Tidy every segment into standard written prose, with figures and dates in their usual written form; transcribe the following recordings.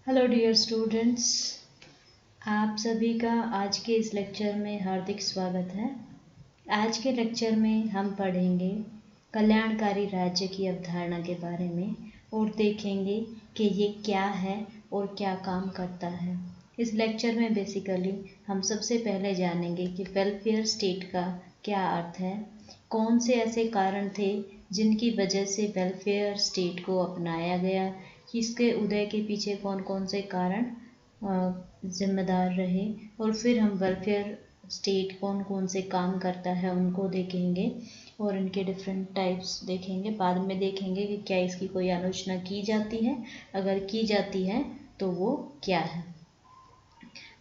Hello dear students, आप सभी का आज के इस लेक्चर में हार्दिक स्वागत है। आज के लेक्चर में हम पढ़ेंगे कल्याणकारी राज्य की अवधारणा के बारे में और देखेंगे कि ये क्या है और क्या काम करता है। इस लेक्चर में बेसिकली हम सबसे पहले जानेंगे कि वेलफेयर स्टेट का क्या अर्थ है, कौन से ऐसे कारण थे जिनकी वजह से वेलफेयर स्टेट को अपनाया गया, इसके उदय के पीछे कौन कौन से कारण जिम्मेदार रहे, और फिर हम वेलफेयर स्टेट कौन कौन से काम करता है उनको देखेंगे और इनके डिफरेंट टाइप्स देखेंगे। बाद में देखेंगे कि क्या इसकी कोई आलोचना की जाती है, अगर की जाती है तो वो क्या है।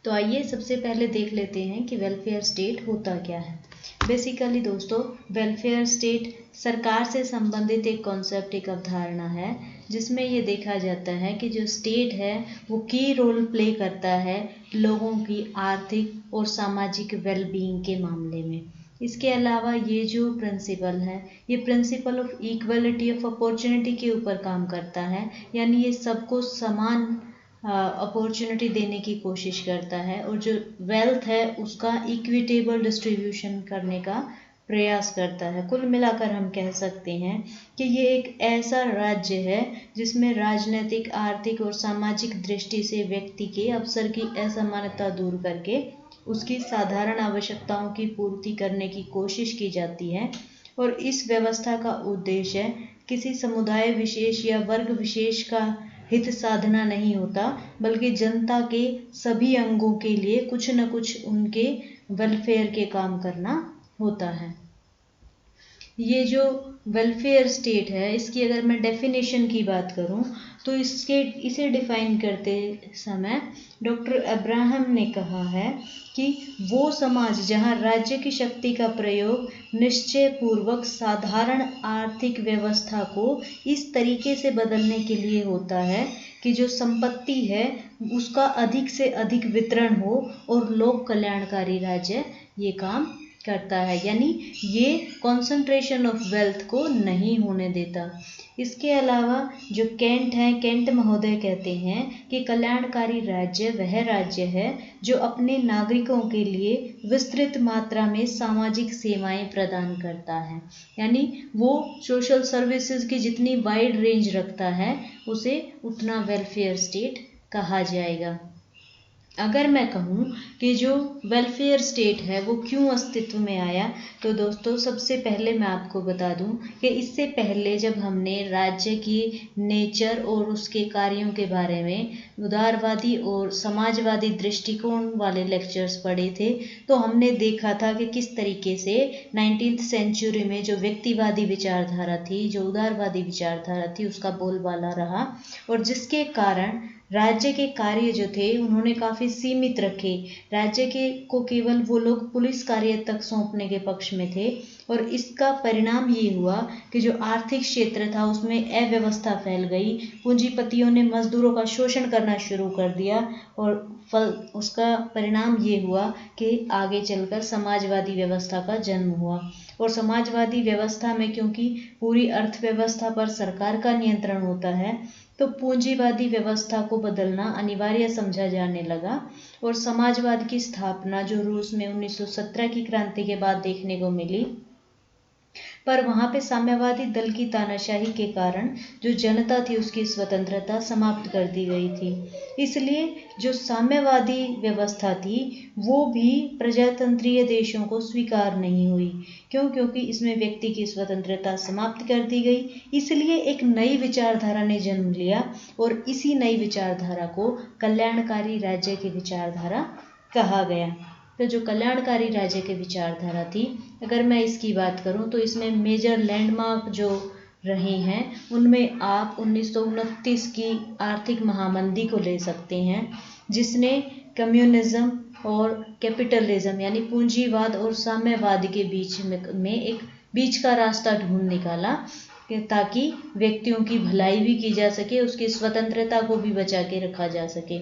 तो आइए सबसे पहले देख लेते हैं कि वेलफेयर स्टेट होता क्या है। बेसिकली दोस्तों, वेलफेयर स्टेट सरकार से संबंधित एक कॉन्सेप्ट, एक अवधारणा है जिसमें ये देखा जाता है कि जो स्टेट है वो की रोल प्ले करता है लोगों की आर्थिक और सामाजिक वेलबींग के मामले में। इसके अलावा ये जो प्रिंसिपल है, ये principle of equality of opportunity के ऊपर काम करता है, यानी ये सबको समान अपॉर्चुनिटी देने की कोशिश करता है और जो वेल्थ है उसका इक्विटेबल डिस्ट्रीब्यूशन करने का प्रयास करता है। कुल मिलाकर हम कह सकते हैं कि ये एक ऐसा राज्य है जिसमें राजनीतिक, आर्थिक और सामाजिक दृष्टि से व्यक्ति के अवसर की असमानता दूर करके उसकी साधारण आवश्यकताओं की पूर्ति करने की कोशिश की जाती है। और इस व्यवस्था का उद्देश्य किसी समुदाय विशेष या वर्ग विशेष का हित साधना नहीं होता, बल्कि जनता के सभी अंगों के लिए कुछ न कुछ उनके वेलफेयर के काम करना होता है। ये जो वेलफेयर स्टेट है, इसकी अगर मैं डेफिनेशन की बात करूं तो इसे डिफाइन करते समय डॉक्टर अब्राहम ने कहा है कि वो समाज जहां राज्य की शक्ति का प्रयोग निश्चय पूर्वक साधारण आर्थिक व्यवस्था को इस तरीके से बदलने के लिए होता है कि जो संपत्ति है उसका अधिक से अधिक वितरण हो और लोक कल्याणकारी राज्य ये काम करता है, यानी ये कॉन्सेंट्रेशन ऑफ वेल्थ को नहीं होने देता। इसके अलावा जो केंट हैं, केंट महोदय कहते हैं कि कल्याणकारी राज्य वह राज्य है जो अपने नागरिकों के लिए विस्तृत मात्रा में सामाजिक सेवाएं प्रदान करता है, यानी वो सोशल सर्विसेज की जितनी वाइड रेंज रखता है उसे उतना वेलफेयर स्टेट कहा जाएगा। अगर मैं कहूँ कि जो वेलफेयर स्टेट है वो क्यों अस्तित्व में आया, तो दोस्तों सबसे पहले मैं आपको बता दूं कि इससे पहले जब हमने राज्य की नेचर और उसके कार्यों के बारे में उदारवादी और समाजवादी दृष्टिकोण वाले लेक्चर्स पढ़े थे, तो हमने देखा था कि किस तरीके से 19th सेंचुरी में जो व्यक्तिवादी विचारधारा थी, जो उदारवादी विचारधारा थी, उसका बोलबाला रहा और जिसके कारण राज्य के कार्य जो थे उन्होंने काफ़ी सीमित रखे। राज्य के को केवल वो लोग पुलिस कार्य तक सौंपने के पक्ष में थे और इसका परिणाम ये हुआ कि जो आर्थिक क्षेत्र था उसमें अव्यवस्था फैल गई। पूंजीपतियों ने मजदूरों का शोषण करना शुरू कर दिया और उसका परिणाम ये हुआ कि आगे चलकर समाजवादी व्यवस्था का जन्म हुआ। और समाजवादी व्यवस्था में क्योंकि पूरी अर्थव्यवस्था पर सरकार का नियंत्रण होता है, तो पूंजीवादी व्यवस्था को बदलना अनिवार्य समझा जाने लगा और समाजवाद की स्थापना जो रूस में 1917 की क्रांति के बाद देखने को मिली, पर वहाँ पे साम्यवादी दल की तानाशाही के कारण जो जनता थी उसकी स्वतंत्रता समाप्त कर दी गई थी। इसलिए जो साम्यवादी व्यवस्था थी वो भी प्रजातंत्रीय देशों को स्वीकार नहीं हुई। क्योंकि इसमें व्यक्ति की स्वतंत्रता समाप्त कर दी गई, इसलिए एक नई विचारधारा ने जन्म लिया और इसी नई विचारधारा को कल्याणकारी राज्य की विचारधारा कहा गया। तो जो कल्याणकारी राज्य की विचारधारा थी, अगर मैं इसकी बात करूं तो इसमें मेजर लैंडमार्क जो रहे हैं उनमें आप 1929 की आर्थिक महामंदी को ले सकते हैं, जिसने कम्युनिज्म और कैपिटलिज्म यानी पूंजीवाद और साम्यवाद के बीच में एक बीच का रास्ता ढूंढ निकाला ताकि व्यक्तियों की भलाई भी की जा सके, उसकी स्वतंत्रता को भी बचा के रखा जा सके।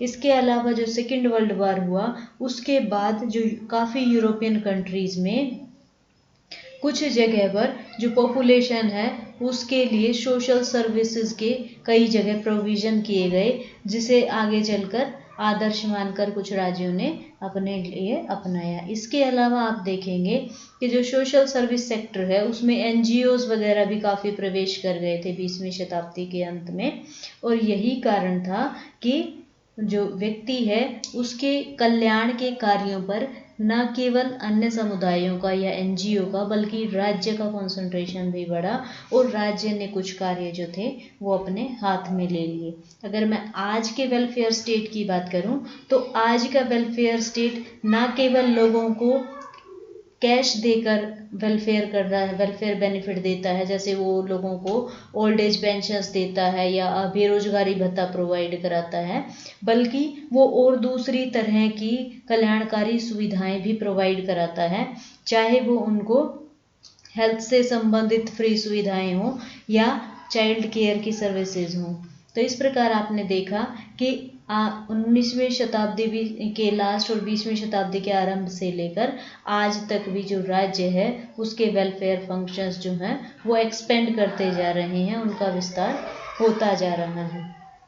इसके अलावा जो सेकेंड वर्ल्ड वॉर हुआ उसके बाद जो काफ़ी यूरोपियन कंट्रीज़ में कुछ जगह पर जो पॉपुलेशन है उसके लिए सोशल सर्विसेज के कई जगह प्रोविज़न किए गए, जिसे आगे चलकर आदर्श मानकर कुछ राज्यों ने अपने लिए अपनाया। इसके अलावा आप देखेंगे कि जो सोशल सर्विस सेक्टर है उसमें एनजीओज वगैरह भी काफ़ी प्रवेश कर गए थे 20वीं शताब्दी के अंत में, और यही कारण था कि जो व्यक्ति है उसके कल्याण के कार्यों पर न केवल अन्य समुदायों का या एनजीओ का बल्कि राज्य का कंसंट्रेशन भी बढ़ा और राज्य ने कुछ कार्य जो थे वो अपने हाथ में ले लिए। अगर मैं आज के वेलफेयर स्टेट की बात करूं तो आज का वेलफेयर स्टेट न केवल लोगों को कैश देकर वेलफेयर कर रहा है, वेलफेयर बेनिफिट देता है, जैसे वो लोगों को ओल्ड एज पेंशन्स देता है या बेरोजगारी भत्ता प्रोवाइड कराता है, बल्कि वो और दूसरी तरह की कल्याणकारी सुविधाएं भी प्रोवाइड कराता है, चाहे वो उनको हेल्थ से संबंधित फ्री सुविधाएं हो या चाइल्ड केयर की सर्विसेज हों। तो इस प्रकार आपने देखा कि 19वीं शताब्दी के लास्ट और 20वीं शताब्दी के आरंभ से लेकर आज तक भी जो राज्य है उसके वेलफेयर फंक्शंस जो हैं वो एक्सपेंड करते जा रहे हैं, उनका विस्तार होता जा रहा है।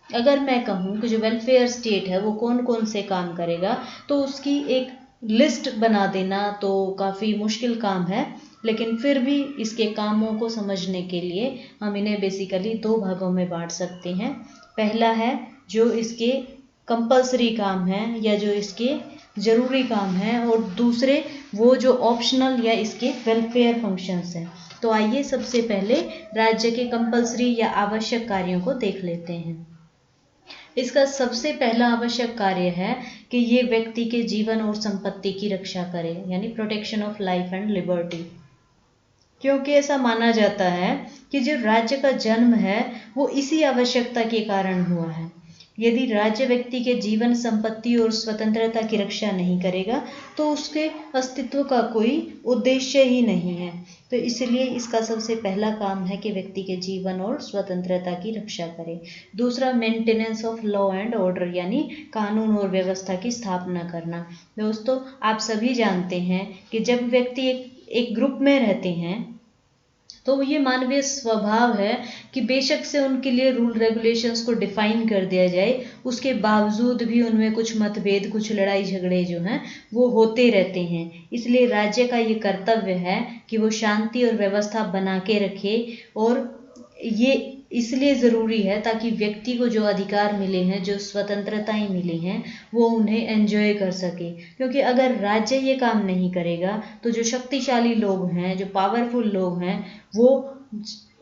अगर मैं कहूँ कि जो वेलफेयर स्टेट है वो कौन कौन से काम करेगा, तो उसकी एक लिस्ट बना देना तो काफ़ी मुश्किल काम है, लेकिन फिर भी इसके कामों को समझने के लिए हम इन्हें बेसिकली दो भागों में बांट सकते हैं। पहला है जो इसके कंपल्सरी काम हैं या जो इसके ज़रूरी काम हैं, और दूसरे वो जो ऑप्शनल या इसके वेलफेयर फंक्शंस हैं। तो आइए सबसे पहले राज्य के कंपल्सरी या आवश्यक कार्यों को देख लेते हैं। इसका सबसे पहला आवश्यक कार्य है कि ये व्यक्ति के जीवन और संपत्ति की रक्षा करे, यानी protection of life and liberty. क्योंकि ऐसा माना जाता है कि जो राज्य का जन्म है वो इसी आवश्यकता के कारण हुआ है। यदि राज्य व्यक्ति के जीवन, संपत्ति और स्वतंत्रता की रक्षा नहीं करेगा तो उसके अस्तित्व का कोई उद्देश्य ही नहीं है। तो इसलिए इसका सबसे पहला काम है कि व्यक्ति के जीवन और स्वतंत्रता की रक्षा करे। दूसरा, maintenance of law and order, यानी कानून और व्यवस्था की स्थापना करना। दोस्तों, आप सभी जानते हैं कि जब व्यक्ति एक ग्रुप में रहते हैं तो ये मानवीय स्वभाव है कि बेशक से उनके लिए रूल रेगुलेशंस को डिफाइन कर दिया जाए, उसके बावजूद भी उनमें कुछ मतभेद, कुछ लड़ाई झगड़े जो हैं वो होते रहते हैं। इसलिए राज्य का ये कर्तव्य है कि वो शांति और व्यवस्था बना के रखे, और ये इसलिए ज़रूरी है ताकि व्यक्ति को जो अधिकार मिले हैं, जो स्वतंत्रताएं मिली हैं, वो उन्हें एंजॉय कर सके। क्योंकि अगर राज्य ये काम नहीं करेगा तो जो शक्तिशाली लोग हैं, जो पावरफुल लोग हैं, वो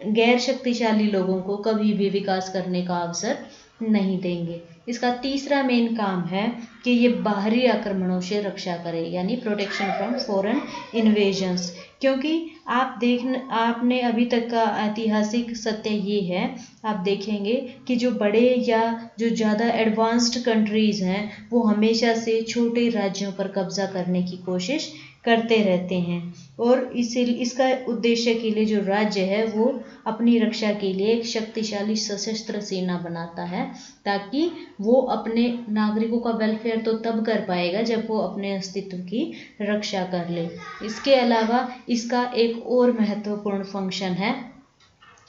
गैर शक्तिशाली लोगों को कभी भी विकास करने का अवसर नहीं देंगे। इसका तीसरा मेन काम है कि ये बाहरी आक्रमणों से रक्षा करे, यानी प्रोटेक्शन फ्रॉम फॉरेन इन्वेजन्स। क्योंकि आपने अभी तक का ऐतिहासिक सत्य ये है, आप देखेंगे कि जो बड़े या जो ज़्यादा एडवांस्ड कंट्रीज़ हैं वो हमेशा से छोटे राज्यों पर कब्जा करने की कोशिश करते रहते हैं, और इसका उद्देश्य के लिए जो राज्य है वो अपनी रक्षा के लिए एक शक्तिशाली सशस्त्र सेना बनाता है, ताकि वो अपने नागरिकों का वेलफेयर तो तब कर पाएगा जब वो अपने अस्तित्व की रक्षा कर ले। इसके अलावा इसका एक और महत्वपूर्ण फंक्शन है,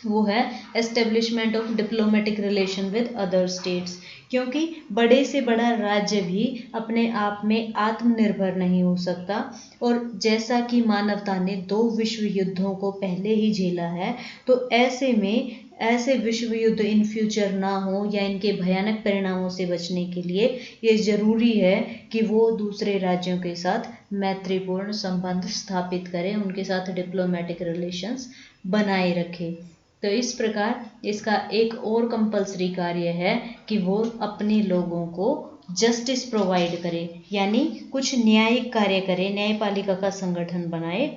वो है establishment of diplomatic relation with other states. क्योंकि बड़े से बड़ा राज्य भी अपने आप में आत्मनिर्भर नहीं हो सकता, और जैसा कि मानवता ने 2 विश्व युद्धों को पहले ही झेला है, तो ऐसे में ऐसे विश्व युद्ध इन फ्यूचर ना हो या इनके भयानक परिणामों से बचने के लिए ये ज़रूरी है कि वो दूसरे राज्यों के साथ मैत्रीपूर्ण संबंध स्थापित करें, उनके साथ डिप्लोमेटिक रिलेशंस बनाए रखें। तो इस प्रकार इसका एक और कंपल्सरी कार्य है कि वो अपने लोगों को जस्टिस प्रोवाइड करे, यानी कुछ न्यायिक कार्य करे, न्यायपालिका का संगठन बनाए।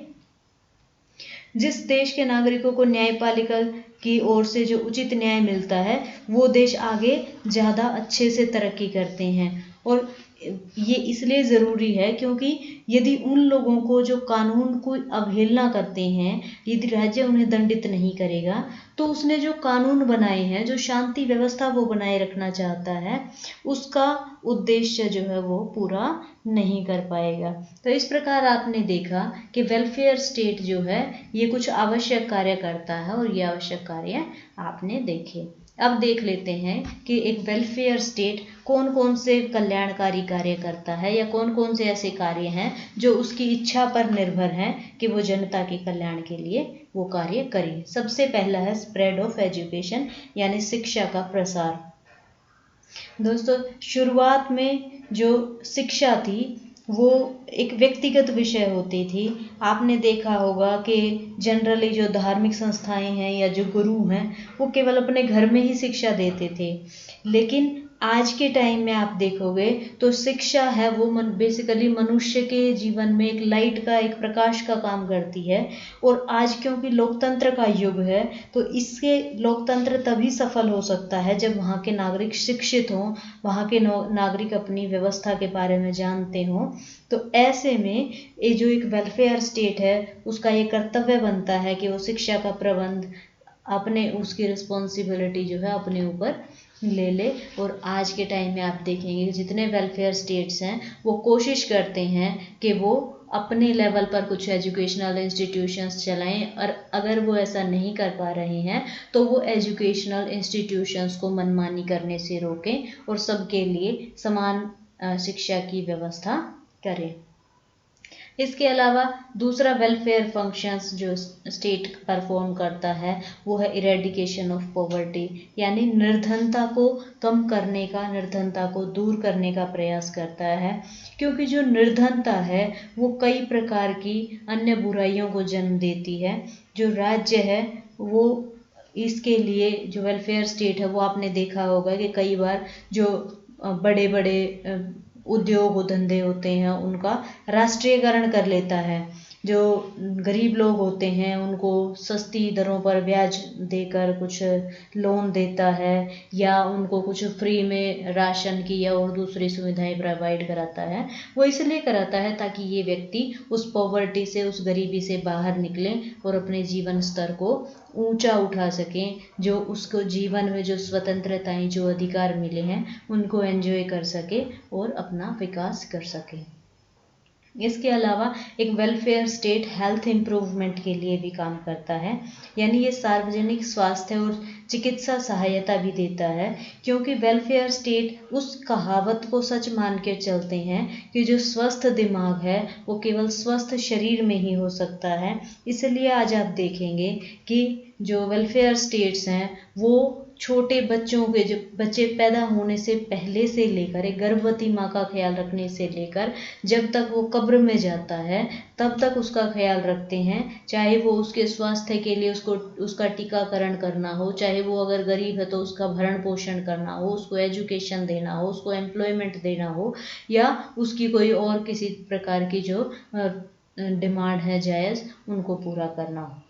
जिस देश के नागरिकों को न्यायपालिका की ओर से जो उचित न्याय मिलता है वो देश आगे ज़्यादा अच्छे से तरक्की करते हैं, और ये इसलिए ज़रूरी है क्योंकि यदि उन लोगों को जो कानून को अवहेलना करते हैं, यदि राज्य उन्हें दंडित नहीं करेगा, तो उसने जो कानून बनाए हैं, जो शांति व्यवस्था वो बनाए रखना चाहता है, उसका उद्देश्य जो है वो पूरा नहीं कर पाएगा। तो इस प्रकार आपने देखा कि वेलफेयर स्टेट जो है ये कुछ आवश्यक कार्य करता है, और ये आवश्यक कार्य आपने देखे। अब देख लेते हैं कि एक वेलफेयर स्टेट कौन कौन से कल्याणकारी कार्य करता है, या कौन कौन से ऐसे कार्य हैं जो उसकी इच्छा पर निर्भर हैं कि वो जनता के कल्याण के लिए वो कार्य करे। सबसे पहला है स्प्रेड ऑफ एजुकेशन, यानी शिक्षा का प्रसार। दोस्तों, शुरुआत में जो शिक्षा थी वो एक व्यक्तिगत विषय होती थी। आपने देखा होगा कि जनरली जो धार्मिक संस्थाएं हैं या जो गुरु हैं वो केवल अपने घर में ही शिक्षा देते थे, लेकिन आज के टाइम में आप देखोगे तो शिक्षा है वो बेसिकली मनुष्य के जीवन में एक लाइट का, एक प्रकाश का काम करती है। और आज क्योंकि लोकतंत्र का युग है, तो इसके लोकतंत्र तभी सफल हो सकता है जब वहाँ के नागरिक शिक्षित हों, वहाँ के नागरिक अपनी व्यवस्था के बारे में जानते हों। तो ऐसे में ये जो एक वेलफेयर स्टेट है उसका ये कर्तव्य बनता है कि वो शिक्षा का प्रबंध अपने, उसकी रिस्पॉन्सिबिलिटी जो है अपने ऊपर ले ले। और आज के टाइम में आप देखेंगे जितने वेलफेयर स्टेट्स हैं वो कोशिश करते हैं कि वो अपने लेवल पर कुछ एजुकेशनल इंस्टीट्यूशंस चलाएं, और अगर वो ऐसा नहीं कर पा रहे हैं तो वो एजुकेशनल इंस्टीट्यूशंस को मनमानी करने से रोकें और सबके लिए समान शिक्षा की व्यवस्था करें। इसके अलावा दूसरा वेलफेयर फंक्शंस जो स्टेट परफॉर्म करता है वो है इरेडिकेशन ऑफ पॉवर्टी, यानी निर्धनता को कम करने का, निर्धनता को दूर करने का प्रयास करता है। क्योंकि जो निर्धनता है वो कई प्रकार की अन्य बुराइयों को जन्म देती है। जो राज्य है वो इसके लिए, जो वेलफेयर स्टेट है वो आपने देखा होगा कि कई बार जो बड़े बड़े उद्योग धंधे होते हैं उनका राष्ट्रीयकरण कर लेता है। जो गरीब लोग होते हैं उनको सस्ती दरों पर ब्याज देकर कुछ लोन देता है, या उनको कुछ फ्री में राशन की या और दूसरी सुविधाएं प्रोवाइड कराता है। वो इसलिए कराता है ताकि ये व्यक्ति उस पॉवर्टी से, उस गरीबी से बाहर निकलें और अपने जीवन स्तर को ऊंचा उठा सकें, जो उसको जीवन में जो स्वतंत्रताएं, जो अधिकार मिले हैं उनको एंजॉय कर सके और अपना विकास कर सके। इसके अलावा एक वेलफेयर स्टेट हेल्थ इम्प्रूवमेंट के लिए भी काम करता है, यानी ये सार्वजनिक स्वास्थ्य और चिकित्सा सहायता भी देता है। क्योंकि वेलफेयर स्टेट उस कहावत को सच मान के चलते हैं कि जो स्वस्थ दिमाग है वो केवल स्वस्थ शरीर में ही हो सकता है। इसलिए आज आप देखेंगे कि जो वेलफेयर स्टेट्स हैं वो छोटे बच्चों के, जो बच्चे पैदा होने से पहले से लेकर, एक गर्भवती माँ का ख्याल रखने से लेकर जब तक वो कब्र में जाता है तब तक उसका ख्याल रखते हैं। चाहे वो उसके स्वास्थ्य के लिए उसका टीकाकरण करना हो, चाहे वो अगर गरीब है तो उसका भरण पोषण करना हो, उसको एजुकेशन देना हो, उसको एम्प्लॉयमेंट देना हो, या उसकी कोई और किसी प्रकार की जो डिमांड है जायज़ उनको पूरा करना हो।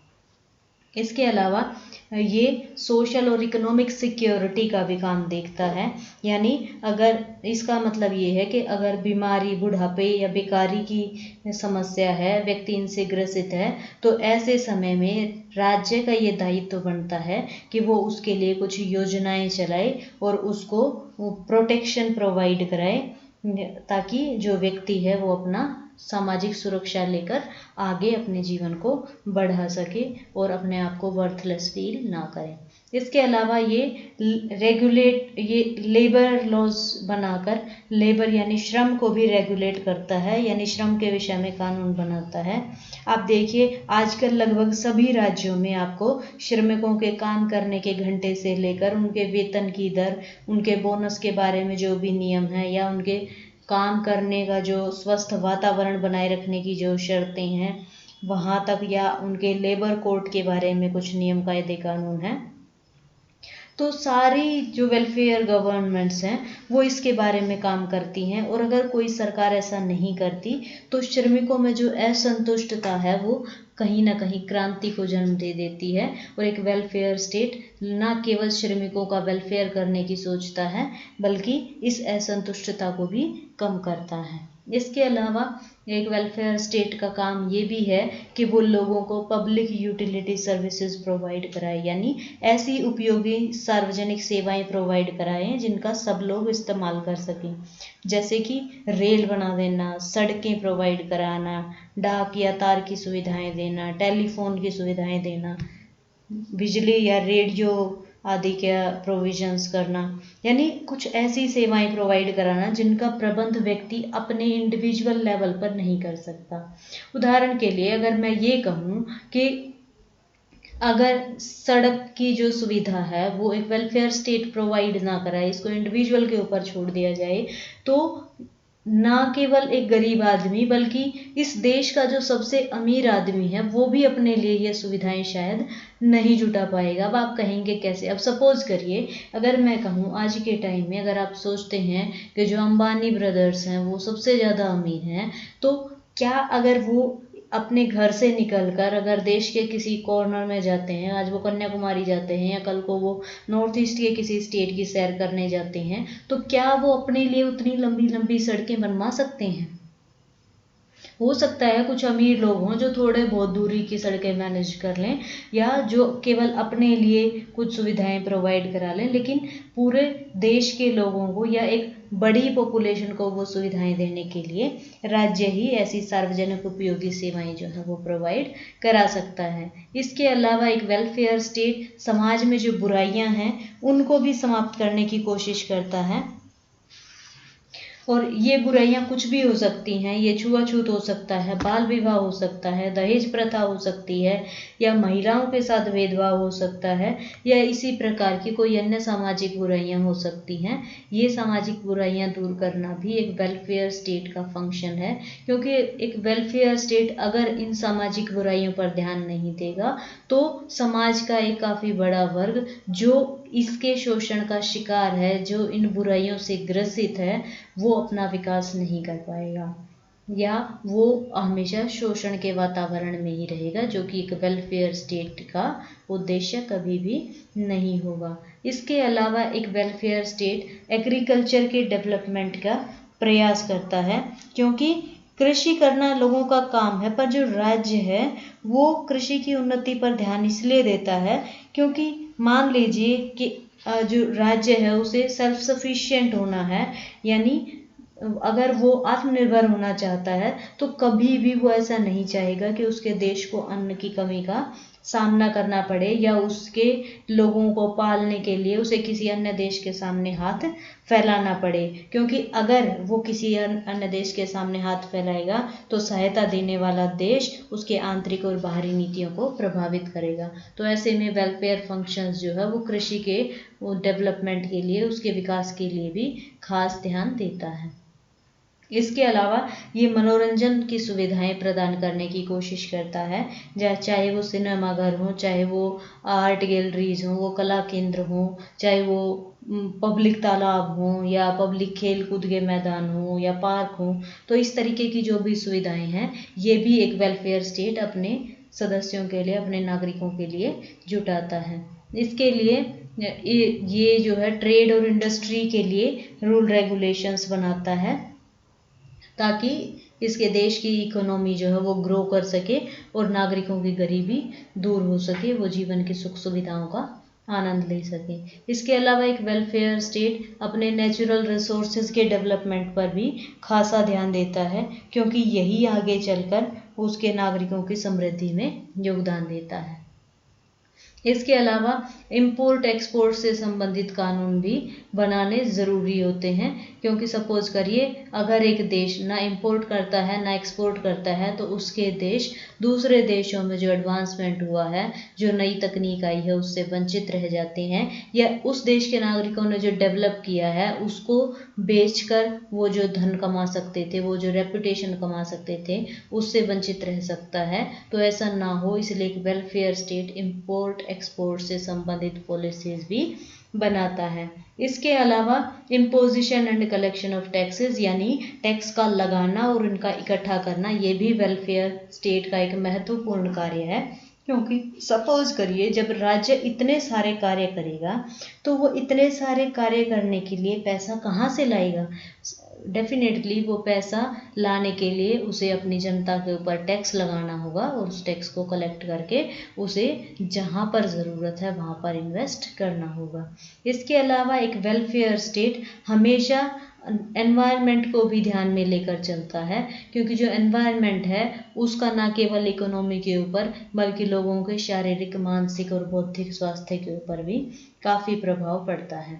इसके अलावा ये सोशल और इकोनॉमिक सिक्योरिटी का भी काम देखता है। यानी अगर, इसका मतलब ये है कि अगर बीमारी, बुढ़ापे या बेकारी की समस्या है, व्यक्ति इनसे ग्रसित है, तो ऐसे समय में राज्य का ये दायित्व बनता है कि वो उसके लिए कुछ योजनाएं चलाए और उसको प्रोटेक्शन प्रोवाइड कराए, ताकि जो व्यक्ति है वो अपना सामाजिक सुरक्षा लेकर आगे अपने जीवन को बढ़ा सके और अपने आप को वर्थलेस फील ना करें। इसके अलावा ये लेबर लॉज बनाकर लेबर यानी श्रम को भी रेगुलेट करता है, यानी श्रम के विषय में कानून बनाता है। आप देखिए आजकल लगभग सभी राज्यों में आपको श्रमिकों के काम करने के घंटे से लेकर उनके वेतन की दर, उनके बोनस के बारे में जो भी नियम है, या उनके काम करने का जो स्वस्थ वातावरण बनाए रखने की जो शर्तें हैं वहाँ तक, या उनके लेबर कोड के बारे में कुछ नियम कायदे कानून हैं। तो सारी जो वेलफेयर गवर्नमेंट्स हैं वो इसके बारे में काम करती हैं, और अगर कोई सरकार ऐसा नहीं करती तो श्रमिकों में जो असंतुष्टता है वो कहीं ना कहीं क्रांति को जन्म दे देती है। और एक वेलफेयर स्टेट ना केवल श्रमिकों का वेलफेयर करने की सोचता है, बल्कि इस असंतुष्टता को भी कम करता है। इसके अलावा एक वेलफेयर स्टेट का काम ये भी है कि वो लोगों को पब्लिक यूटिलिटी सर्विसेज प्रोवाइड कराए, यानी ऐसी उपयोगी सार्वजनिक सेवाएं प्रोवाइड कराएं जिनका सब लोग इस्तेमाल कर सकें, जैसे कि रेल बना देना, सड़कें प्रोवाइड कराना, डाक या तार की सुविधाएं देना, टेलीफोन की सुविधाएं देना, बिजली या रेडियो आदि के प्रोविजंस करना, यानी कुछ ऐसी सेवाएं प्रोवाइड कराना जिनका प्रबंध व्यक्ति अपने इंडिविजुअल लेवल पर नहीं कर सकता। उदाहरण के लिए अगर मैं ये कहूँ कि अगर सड़क की जो सुविधा है वो एक वेलफेयर स्टेट प्रोवाइड ना कराए, इसको इंडिविजुअल के ऊपर छोड़ दिया जाए, तो ना केवल एक गरीब आदमी बल्कि इस देश का जो सबसे अमीर आदमी है वो भी अपने लिए ये सुविधाएं शायद नहीं जुटा पाएगा। अब आप कहेंगे कैसे? अब सपोज करिए अगर मैं कहूँ आज के टाइम में अगर आप सोचते हैं कि जो अंबानी ब्रदर्स हैं वो सबसे ज़्यादा अमीर हैं, तो क्या अगर वो अपने घर से निकलकर अगर देश के किसी कॉर्नर में जाते हैं, आज वो कन्याकुमारी जाते हैं या कल को वो नॉर्थ ईस्ट के किसी स्टेट की सैर करने जाते हैं, तो क्या वो अपने लिए उतनी लंबी लंबी सड़कें बनवा सकते हैं? हो सकता है कुछ अमीर लोग हों जो थोड़े बहुत दूरी की सड़कें मैनेज कर लें या जो केवल अपने लिए कुछ सुविधाएं प्रोवाइड करा लें, लेकिन पूरे देश के लोगों को या एक बड़ी पॉपुलेशन को वो सुविधाएं देने के लिए राज्य ही ऐसी सार्वजनिक उपयोगी सेवाएं जो है वो प्रोवाइड करा सकता है। इसके अलावा एक वेलफेयर स्टेट समाज में जो बुराइयां हैं उनको भी समाप्त करने की कोशिश करता है, और ये बुराइयां कुछ भी हो सकती हैं। ये छुआछूत हो सकता है, बाल विवाह हो सकता है, दहेज प्रथा हो सकती है, या महिलाओं के साथ भेदभाव हो सकता है, या इसी प्रकार की कोई अन्य सामाजिक बुराइयां हो सकती हैं। ये सामाजिक बुराइयां दूर करना भी एक वेलफेयर स्टेट का फंक्शन है, क्योंकि एक वेलफेयर स्टेट अगर इन सामाजिक बुराइयों पर ध्यान नहीं देगा तो समाज का एक काफ़ी बड़ा वर्ग जो इसके शोषण का शिकार है, जो इन बुराइयों से ग्रसित है, वो अपना विकास नहीं कर पाएगा या वो हमेशा शोषण के वातावरण में ही रहेगा, जो कि एक वेलफेयर स्टेट का उद्देश्य कभी भी नहीं होगा। इसके अलावा एक वेलफेयर स्टेट एग्रीकल्चर के डेवलपमेंट का प्रयास करता है, क्योंकि कृषि करना लोगों का काम है, पर जो राज्य है वो कृषि की उन्नति पर ध्यान इसलिए देता है क्योंकि मान लीजिए कि जो राज्य है उसे सेल्फ सफिशिएंट होना है, यानी अगर वो आत्मनिर्भर होना चाहता है तो कभी भी वो ऐसा नहीं चाहेगा कि उसके देश को अन्न की कमी का सामना करना पड़े या उसके लोगों को पालने के लिए उसे किसी अन्य देश के सामने हाथ फैलाना पड़े, क्योंकि अगर वो किसी अन्य देश के सामने हाथ फैलाएगा तो सहायता देने वाला देश उसके आंतरिक और बाहरी नीतियों को प्रभावित करेगा। तो ऐसे में वेलफेयर फंक्शंस जो है वो कृषि के डेवलपमेंट के लिए, उसके विकास के लिए भी खास ध्यान देता है। इसके अलावा ये मनोरंजन की सुविधाएं प्रदान करने की कोशिश करता है, चाहे वो सिनेमाघर हो, चाहे वो आर्ट गैलरीज हो, वो कला केंद्र हो, चाहे वो पब्लिक तालाब हो या पब्लिक खेल कूद के मैदान हो या पार्क हो। तो इस तरीके की जो भी सुविधाएं हैं ये भी एक वेलफेयर स्टेट अपने सदस्यों के लिए, अपने नागरिकों के लिए जुटाता है। इसके लिए ये जो है ट्रेड और इंडस्ट्री के लिए रूल रेगुलेशंस बनाता है ताकि इसके देश की इकोनॉमी जो है वो ग्रो कर सके और नागरिकों की गरीबी दूर हो सके, वो जीवन की सुख सुविधाओं का आनंद ले सके। इसके अलावा एक वेलफेयर स्टेट अपने नेचुरल रिसोर्सेज के डेवलपमेंट पर भी खासा ध्यान देता है, क्योंकि यही आगे चलकर उसके नागरिकों की समृद्धि में योगदान देता है। इसके अलावा इंपोर्ट एक्सपोर्ट से संबंधित कानून भी बनाने ज़रूरी होते हैं, क्योंकि सपोज करिए अगर एक देश ना इंपोर्ट करता है ना एक्सपोर्ट करता है तो उसके देश दूसरे देशों में जो एडवांसमेंट हुआ है, जो नई तकनीक आई है, उससे वंचित रह जाते हैं, या उस देश के नागरिकों ने जो डेवलप किया है उसको बेचकर वो जो धन कमा सकते थे, वो जो रेपुटेशन कमा सकते थे, उससे वंचित रह सकता है। तो ऐसा ना हो इसलिए एक वेलफेयर स्टेट इंपोर्ट एक्सपोर्ट से संबंधित पॉलिसीज भी बनाता है। इसके अलावा imposition and collection of taxes यानी टैक्स का लगाना और इनका इकट्ठा करना, ये भी वेलफेयर स्टेट का एक महत्वपूर्ण कार्य है। क्योंकि सपोज करिए जब राज्य इतने सारे कार्य करेगा तो वो इतने सारे कार्य करने के लिए पैसा कहाँ से लाएगा? डेफिनेटली वो पैसा लाने के लिए उसे अपनी जनता के ऊपर टैक्स लगाना होगा और उस टैक्स को कलेक्ट करके उसे जहाँ पर ज़रूरत है वहाँ पर इन्वेस्ट करना होगा। इसके अलावा एक वेलफेयर स्टेट हमेशा एनवायरनमेंट को भी ध्यान में लेकर चलता है, क्योंकि जो एनवायरनमेंट है उसका न केवल इकोनॉमी के ऊपर बल्कि लोगों के शारीरिक, मानसिक और बौद्धिक स्वास्थ्य के ऊपर भी काफ़ी प्रभाव पड़ता है।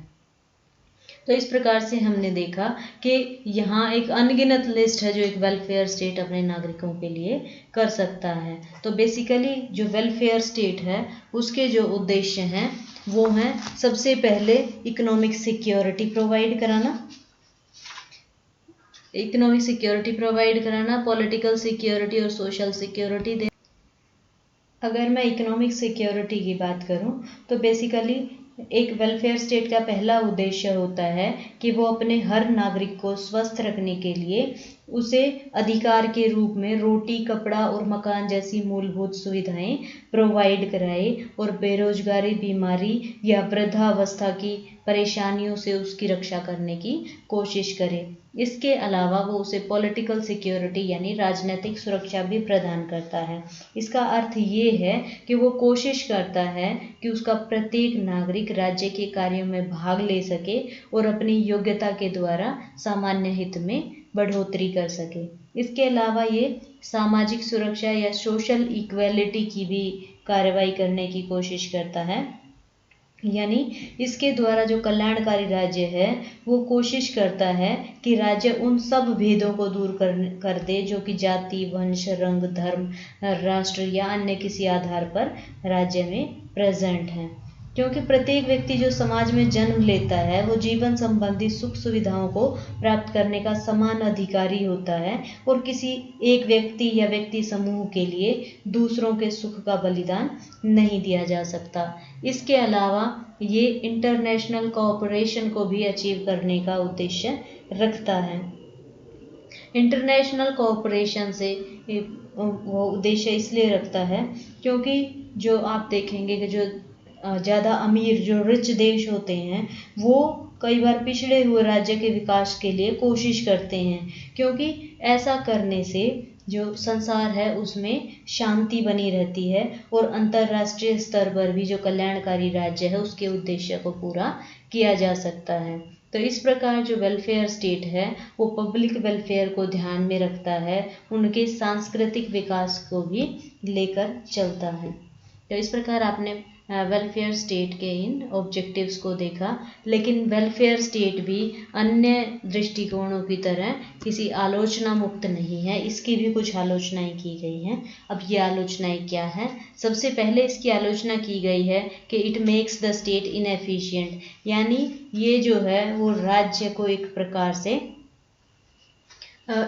तो इस प्रकार से हमने देखा कि यहाँ एक अनगिनत लिस्ट है जो एक वेलफेयर स्टेट अपने नागरिकों के लिए कर सकता है। तो बेसिकली जो वेलफेयर स्टेट है उसके जो उद्देश्य हैं वो हैं, सबसे पहले इकोनॉमिक सिक्योरिटी प्रोवाइड कराना, पॉलिटिकल सिक्योरिटी और सोशल सिक्योरिटी दे। अगर मैं इकोनॉमिक सिक्योरिटी की बात करूं तो बेसिकली एक वेलफेयर स्टेट का पहला उद्देश्य होता है कि वो अपने हर नागरिक को स्वस्थ रखने के लिए उसे अधिकार के रूप में रोटी, कपड़ा और मकान जैसी मूलभूत सुविधाएं प्रोवाइड कराए और बेरोजगारी, बीमारी या वृद्धावस्था की परेशानियों से उसकी रक्षा करने की कोशिश करे। इसके अलावा वो उसे पॉलिटिकल सिक्योरिटी यानी राजनीतिक सुरक्षा भी प्रदान करता है। इसका अर्थ ये है कि वो कोशिश करता है कि उसका प्रत्येक नागरिक राज्य के कार्यों में भाग ले सके और अपनी योग्यता के द्वारा सामान्य हित में बढ़ोतरी कर सके। इसके अलावा ये सामाजिक सुरक्षा या सोशल इक्वेलिटी की भी कार्रवाई करने की कोशिश करता है। यानी इसके द्वारा जो कल्याणकारी राज्य है वो कोशिश करता है कि राज्य उन सब भेदों को दूर कर दे जो कि जाति, वंश, रंग, धर्म, राष्ट्र या अन्य किसी आधार पर राज्य में प्रेजेंट हैं। क्योंकि प्रत्येक व्यक्ति जो समाज में जन्म लेता है वो जीवन संबंधी सुख सुविधाओं को प्राप्त करने का समान अधिकारी होता है और किसी एक व्यक्ति या व्यक्ति समूह के लिए दूसरों के सुख का बलिदान नहीं दिया जा सकता। इसके अलावा ये इंटरनेशनल कोऑपरेशन को भी अचीव करने का उद्देश्य रखता है। इंटरनेशनल कोऑपरेशन से वो उद्देश्य इसलिए रखता है क्योंकि जो आप देखेंगे कि जो ज़्यादा अमीर जो रिच देश होते हैं वो कई बार पिछड़े हुए राज्य के विकास के लिए कोशिश करते हैं, क्योंकि ऐसा करने से जो संसार है उसमें शांति बनी रहती है और अंतर्राष्ट्रीय स्तर पर भी जो कल्याणकारी राज्य है उसके उद्देश्य को पूरा किया जा सकता है। तो इस प्रकार जो वेलफेयर स्टेट है वो पब्लिक वेलफेयर को ध्यान में रखता है, उनके सांस्कृतिक विकास को भी लेकर चलता है। तो इस प्रकार आपने वेलफेयर स्टेट के इन ऑब्जेक्टिव्स को देखा, लेकिन वेलफेयर स्टेट भी अन्य दृष्टिकोणों की तरह किसी आलोचना मुक्त नहीं है, इसकी भी कुछ आलोचनाएं की गई हैं। अब ये आलोचनाएं क्या हैं? सबसे पहले इसकी आलोचना की गई है कि it makes the state inefficient, यानी ये जो है वो राज्य को एक प्रकार से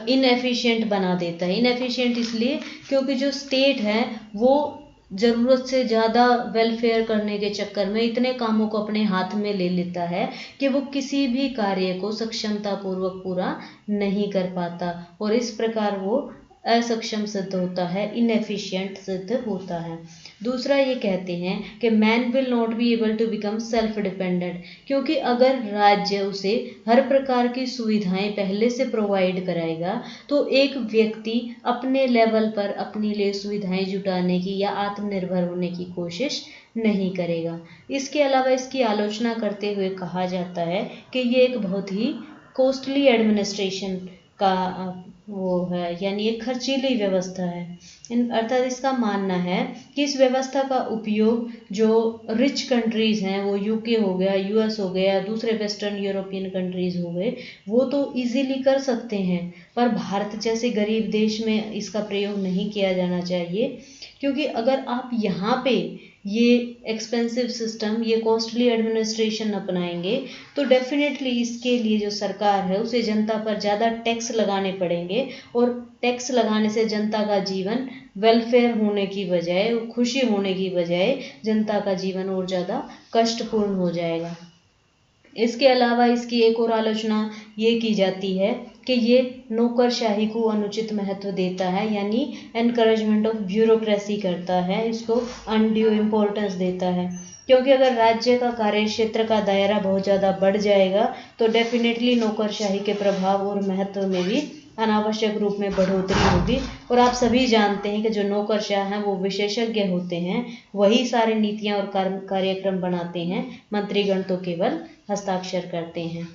इनएफिशिएंट बना देता है। इनएफिशिएंट इसलिए क्योंकि जो स्टेट है वो ज़रूरत से ज़्यादा वेलफेयर करने के चक्कर में इतने कामों को अपने हाथ में ले लेता है कि वो किसी भी कार्य को सक्षमतापूर्वक पूरा नहीं कर पाता और इस प्रकार वो असक्षम सिद्ध होता है, इनएफिशिएंट सिद्ध होता है। दूसरा ये कहते हैं कि man will not be able to become self dependent, क्योंकि अगर राज्य उसे हर प्रकार की सुविधाएं पहले से प्रोवाइड कराएगा तो एक व्यक्ति अपने लेवल पर अपने लिए सुविधाएं जुटाने की या आत्मनिर्भर होने की कोशिश नहीं करेगा। इसके अलावा इसकी आलोचना करते हुए कहा जाता है कि ये एक बहुत ही कॉस्टली एडमिनिस्ट्रेशन का वो है, यानी एक खर्चीली व्यवस्था है। अर्थात इसका मानना है कि इस व्यवस्था का उपयोग जो रिच कंट्रीज़ हैं, वो यूके हो गया, यूएस हो गया, दूसरे वेस्टर्न यूरोपियन कंट्रीज़ हो गए, वो तो इजीली कर सकते हैं, पर भारत जैसे गरीब देश में इसका प्रयोग नहीं किया जाना चाहिए। क्योंकि अगर आप यहाँ पे ये एक्सपेंसिव सिस्टम, ये कॉस्टली एडमिनिस्ट्रेशन अपनाएंगे तो डेफिनेटली इसके लिए जो सरकार है उसे जनता पर ज़्यादा टैक्स लगाने पड़ेंगे और टैक्स लगाने से जनता का जीवन वेलफेयर होने की बजाय, खुशी होने की बजाय जनता का जीवन और ज़्यादा कष्टपूर्ण हो जाएगा। इसके अलावा इसकी एक और आलोचना ये की जाती है कि ये नौकरशाही को अनुचित महत्व देता है, यानी एनकरेजमेंट ऑफ ब्यूरोक्रेसी करता है, इसको अनड्यू इम्पोर्टेंस देता है। क्योंकि अगर राज्य का कार्य क्षेत्र का दायरा बहुत ज़्यादा बढ़ जाएगा तो डेफिनेटली नौकरशाही के प्रभाव और महत्व में भी अनावश्यक रूप में बढ़ोतरी होगी। और आप सभी जानते हैं कि जो नौकरशाह हैं वो विशेषज्ञ होते हैं, वही सारे नीतियां और कार्यक्रम बनाते हैं, मंत्रीगण तो केवल हस्ताक्षर करते हैं।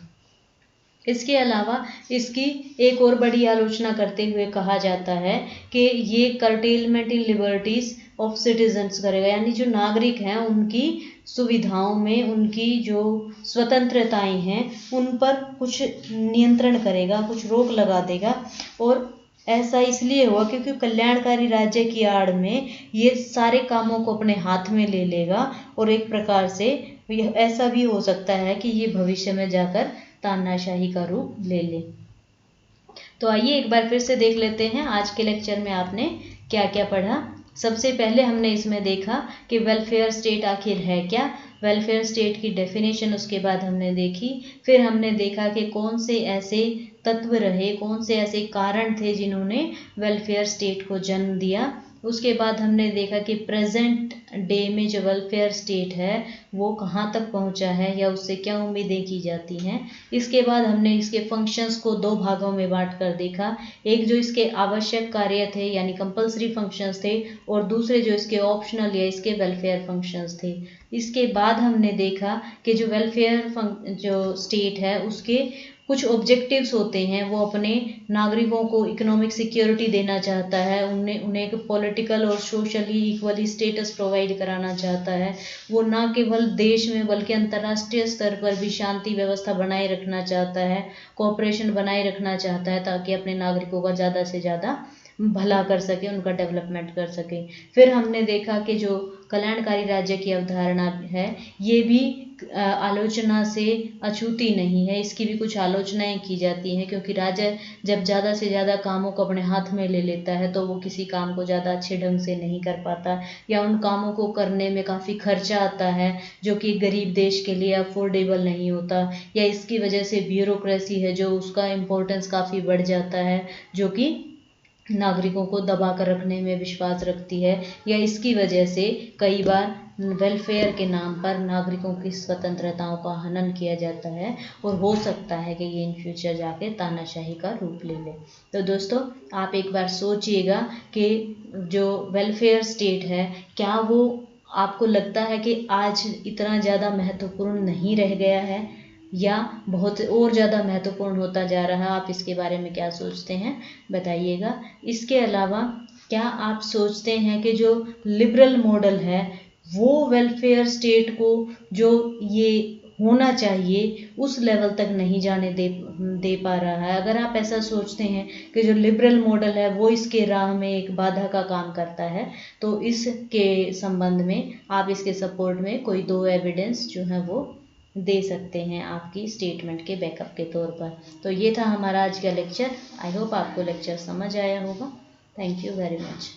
इसके अलावा इसकी एक और बड़ी आलोचना करते हुए कहा जाता है कि ये curtailment in liberties of citizens करेगा, यानी जो नागरिक हैं उनकी सुविधाओं में, उनकी जो स्वतंत्रताएं हैं उन पर कुछ नियंत्रण करेगा, कुछ रोक लगा देगा। और ऐसा इसलिए हुआ क्योंकि कल्याणकारी राज्य की आड़ में ये सारे कामों को अपने हाथ में ले लेगा, और एक प्रकार से ऐसा भी हो सकता है कि ये भविष्य में जाकर तानाशाही का रूप ले ले। तो आइए एक बार फिर से देख लेते हैं आज के लेक्चर में आपने क्या क्या पढ़ा। सबसे पहले हमने इसमें देखा कि वेलफेयर स्टेट आखिर है क्या, वेलफेयर स्टेट की डेफिनेशन उसके बाद हमने देखी। फिर हमने देखा कि कौन से ऐसे तत्व रहे, कौन से ऐसे कारण थे जिन्होंने वेलफेयर स्टेट को जन्म दिया। उसके बाद हमने देखा कि प्रेजेंट डे में जो वेलफेयर स्टेट है वो कहाँ तक पहुँचा है या उससे क्या उम्मीदें की जाती हैं। इसके बाद हमने इसके फंक्शंस को दो भागों में बांट कर देखा, एक जो इसके आवश्यक कार्य थे यानी कंपलसरी फंक्शंस थे, और दूसरे जो इसके ऑप्शनल या इसके वेलफेयर फंक्शंस थे। इसके बाद हमने देखा कि जो वेलफेयर जो स्टेट है उसके कुछ ऑब्जेक्टिव्स होते हैं, वो अपने नागरिकों को इकोनॉमिक सिक्योरिटी देना चाहता है, उन्हें एक पॉलिटिकल और सोशली इक्वली स्टेटस प्रोवाइड कराना चाहता है। वो ना केवल देश में बल्कि अंतर्राष्ट्रीय स्तर पर भी शांति व्यवस्था बनाए रखना चाहता है, कोऑपरेशन बनाए रखना चाहता है, ताकि अपने नागरिकों का ज़्यादा से ज़्यादा भला कर सके, उनका डेवलपमेंट कर सके। फिर हमने देखा कि जो कल्याणकारी राज्य की अवधारणा है ये भी आलोचना से अछूती नहीं है, इसकी भी कुछ आलोचनाएं की जाती हैं, क्योंकि राज्य जब ज़्यादा से ज़्यादा कामों को अपने हाथ में ले लेता है तो वो किसी काम को ज़्यादा अच्छे ढंग से नहीं कर पाता, या उन कामों को करने में काफ़ी खर्चा आता है जो कि गरीब देश के लिए अफोर्डेबल नहीं होता, या इसकी वजह से ब्यूरोक्रेसी है जो उसका इम्पोर्टेंस काफ़ी बढ़ जाता है, जो कि नागरिकों को दबा कर रखने में विश्वास रखती है, या इसकी वजह से कई बार वेलफेयर के नाम पर नागरिकों की स्वतंत्रताओं का हनन किया जाता है, और हो सकता है कि ये इन फ्यूचर जाके तानाशाही का रूप ले ले। तो दोस्तों आप एक बार सोचिएगा कि जो वेलफेयर स्टेट है क्या वो आपको लगता है कि आज इतना ज़्यादा महत्वपूर्ण नहीं रह गया है, या बहुत और ज़्यादा महत्वपूर्ण होता जा रहा है। आप इसके बारे में क्या सोचते हैं बताइएगा। इसके अलावा क्या आप सोचते हैं कि जो लिबरल मॉडल है वो वेलफेयर स्टेट को जो ये होना चाहिए उस लेवल तक नहीं जाने दे पा रहा है? अगर आप ऐसा सोचते हैं कि जो लिबरल मॉडल है वो इसके राह में एक बाधा का काम करता है, तो इसके संबंध में आप इसके सपोर्ट में कोई दो एविडेंस जो है वो दे सकते हैं आपकी स्टेटमेंट के बैकअप के तौर पर। तो ये था हमारा आज का लेक्चर। आई होप आपको लेक्चर समझ आया होगा। Thank you very much.